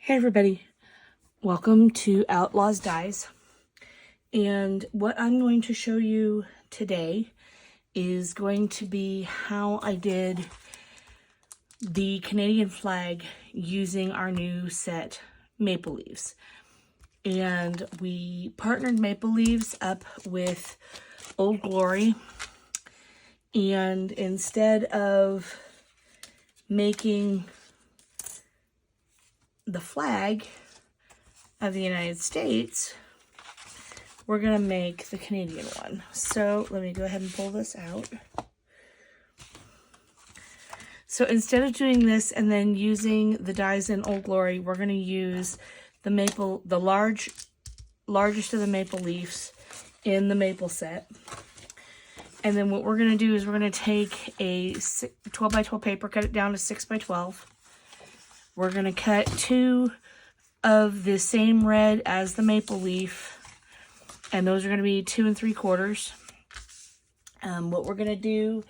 Hey everybody, welcome to OutLaws Dies, and what I'm going to show you today is going to be how I did the Canadian flag using our new set Maple Leaves. And we partnered Maple Leaves up with Old Glory, and instead of making the flag of the United States, we're gonna make the Canadian one. So let me go ahead and pull this out. So instead of doing this and then using the dies in Old Glory, we're gonna use the largest of the maple leaves in the maple set. And then what we're gonna do is we're gonna take a 12 by 12 paper, cut it down to 6 by 12. We're going to cut 2 of the same red as the maple leaf, and those are going to be 2 3/4. What we're going to do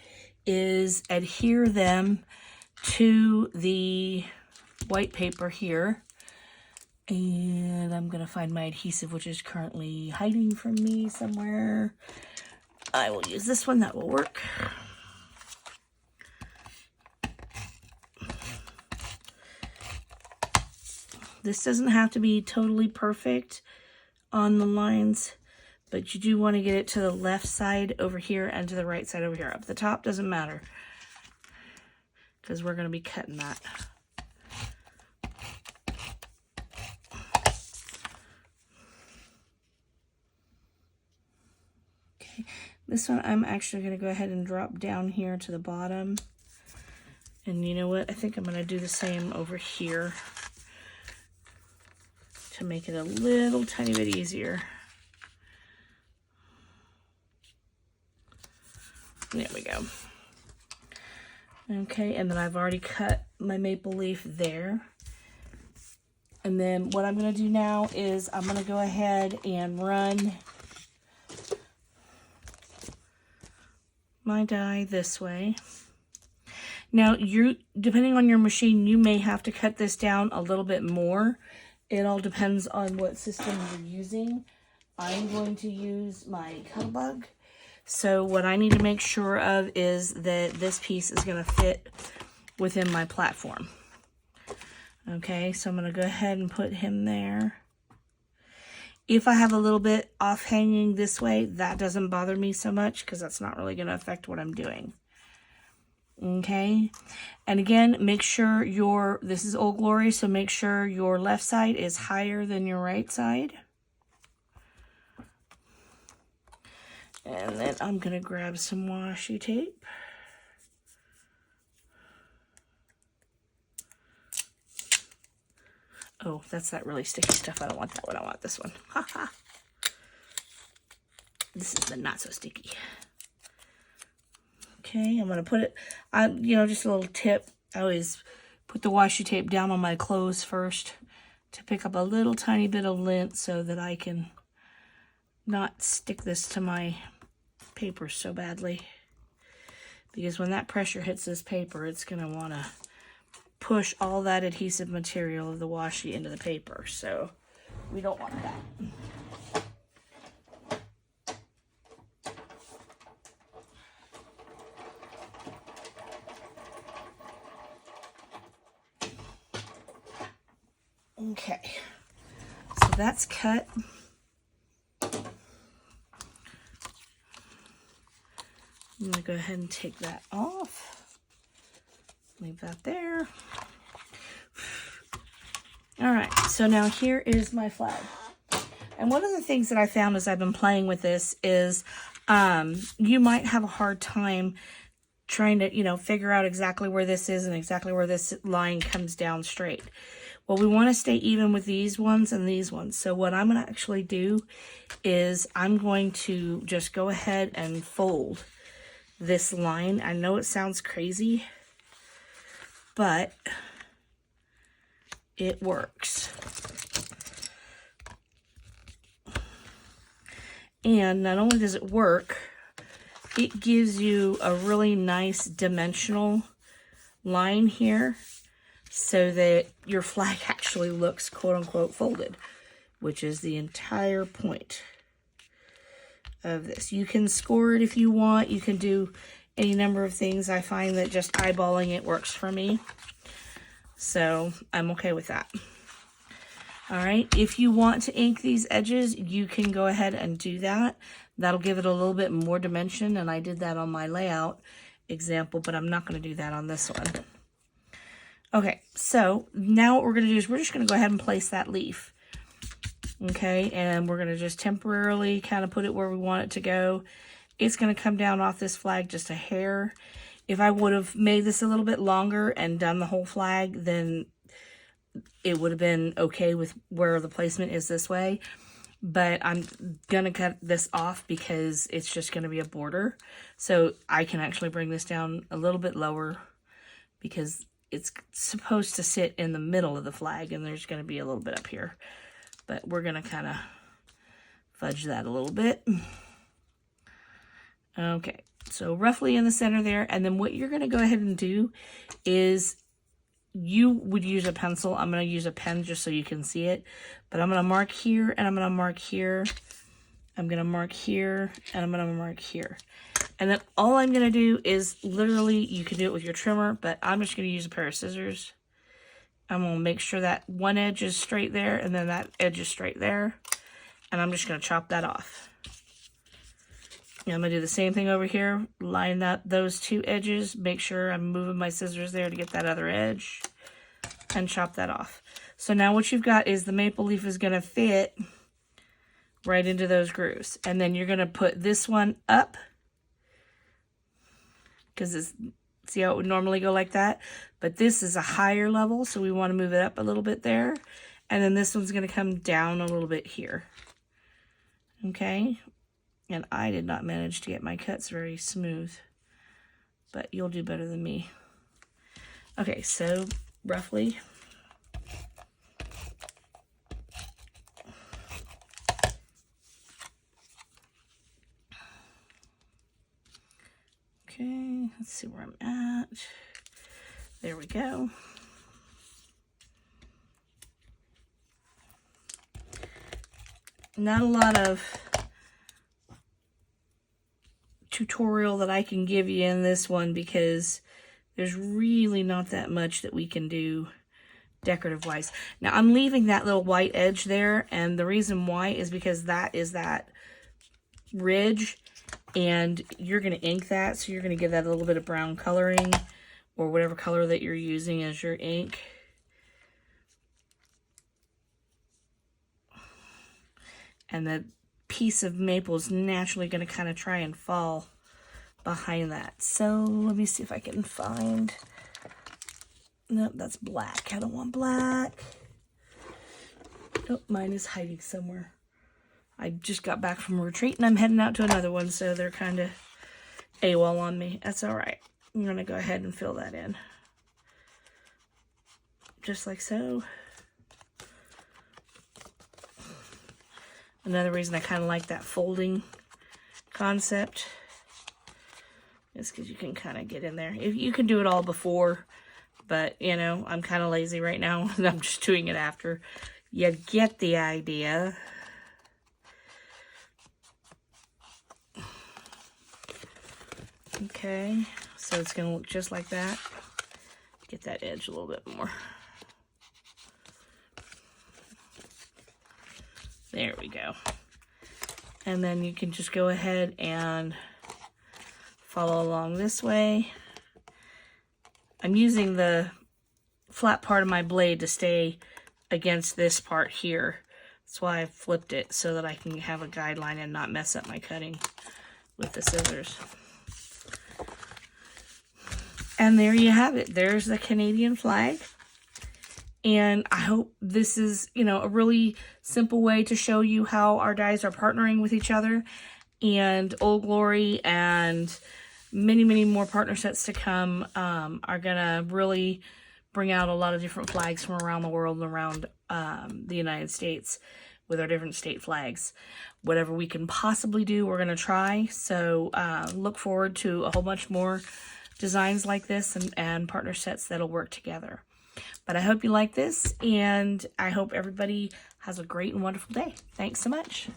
is adhere them to the white paper here, and I'm going to find my adhesive, which is currently hiding from me somewhere. I will use this one, that will work. This doesn't have to be totally perfect on the lines, but you do want to get it to the left side over here and to the right side over here. Up the top doesn't matter, because we're going to be cutting that. Okay, this one I'm actually going to go ahead and drop down here to the bottom. And you know what? I think I'm going to do the same over here, to make it a little tiny bit easier. There we go. Okay, and then I've already cut my maple leaf there. And then what I'm going to do now is I'm going to go ahead and run my die this way. Now, depending on your machine, you may have to cut this down a little bit more. It all depends on what system you're using. I'm going to use my Cuttlebug. So what I need to make sure of is that this piece is going to fit within my platform. Okay, so I'm going to go ahead and put him there. If I have a little bit off hanging this way, that doesn't bother me so much, because that's not really going to affect what I'm doing. Okay, and again, make sure this is Old Glory, so make sure your left side is higher than your right side. And then I'm going to grab some washi tape. Oh, that's that really sticky stuff. I don't want that one. I want this one. Haha. This is the not so sticky. Okay, I'm going to put it, just a little tip. I always put the washi tape down on my clothes first to pick up a little tiny bit of lint so that I can not stick this to my paper so badly. Because when that pressure hits this paper, it's going to want to push all that adhesive material of the washi into the paper. So we don't want that. Okay, so that's cut. I'm going to go ahead and take that off. Leave that there. All right, so now here is my flag. And one of the things that I found as I've been playing with this is you might have a hard time trying to, figure out exactly where this is and exactly where this line comes down straight. Well, we want to stay even with these ones and these ones. So what I'm going to actually do is I'm going to just go ahead and fold this line. I know it sounds crazy, but it works. And not only does it work, it gives you a really nice dimensional line here so that your flag actually actually looks quote-unquote folded, which is the entire point of this. You can score it if you want. You can do any number of things. I find that just eyeballing it works for me. So I'm okay with that. All right, if you want to ink these edges, you can go ahead and do that. That'll give it a little bit more dimension, and I did that on my layout example, but I'm not going to do that on this one. Okay, so now what we're going to do is we're just going to go ahead and place that leaf. Okay, and we're going to just temporarily kind of put it where we want it to go. It's going to come down off this flag just a hair. If I would have made this a little bit longer and done the whole flag, then it would have been okay with where the placement is this way. But I'm going to cut this off because it's just going to be a border. So I can actually bring this down a little bit lower because it's supposed to sit in the middle of the flag, and there's going to be a little bit up here. But we're going to kind of fudge that a little bit. Okay, so roughly in the center there. And then what you're going to go ahead and do is you would use a pencil. I'm going to use a pen just so you can see it. But I'm going to mark here, and I'm going to mark here. I'm going to mark here, and I'm going to mark here. And then all I'm going to do is literally, you can do it with your trimmer, but I'm just going to use a pair of scissors. I'm going to make sure that one edge is straight there, and then that edge is straight there. And I'm just going to chop that off. And I'm going to do the same thing over here. Line up those two edges. Make sure I'm moving my scissors there to get that other edge. And chop that off. So now what you've got is the maple leaf is going to fit right into those grooves. And then you're going to put this one up. Because it's, see how it would normally go like that? But this is a higher level, so we want to move it up a little bit there. And then this one's going to come down a little bit here. Okay? And I did not manage to get my cuts very smooth. But you'll do better than me. Okay, so roughly. Okay, let's see where I'm at. There we go. Not a lot of tutorial that I can give you in this one because there's really not that much that we can do decorative wise. Now I'm leaving that little white edge there, and the reason why is because that is that ridge, and you're going to ink that, so you're going to give that a little bit of brown coloring or whatever color that you're using as your ink. And the piece of maple is naturally going to kind of try and fall behind that. So let me see if I can find, nope, that's black. I don't want black. Oh, mine is hiding somewhere. I just got back from a retreat and I'm heading out to another one, so they're kind of AWOL on me. That's all right. I'm going to go ahead and fill that in. Just like so. Another reason I kind of like that folding concept is because you can kind of get in there. If you can do it all before, but, you know, I'm kind of lazy right now, and I'm just doing it after. You get the idea. Okay, so it's going to look just like that. Get that edge a little bit more. There we go. And then you can just go ahead and follow along this way. I'm using the flat part of my blade to stay against this part here. That's why I flipped it, so that I can have a guideline and not mess up my cutting with the scissors. And there you have it. There's the Canadian flag. And I hope this is, you know, a really simple way to show you how our dies are partnering with each other. And Old Glory and many, many more partner sets to come are going to really bring out a lot of different flags from around the world and around the United States with our different state flags. Whatever we can possibly do, we're going to try. So look forward to a whole bunch more designs like this and partner sets that'll work together. But I hope you like this, and I hope everybody has a great and wonderful day. Thanks so much.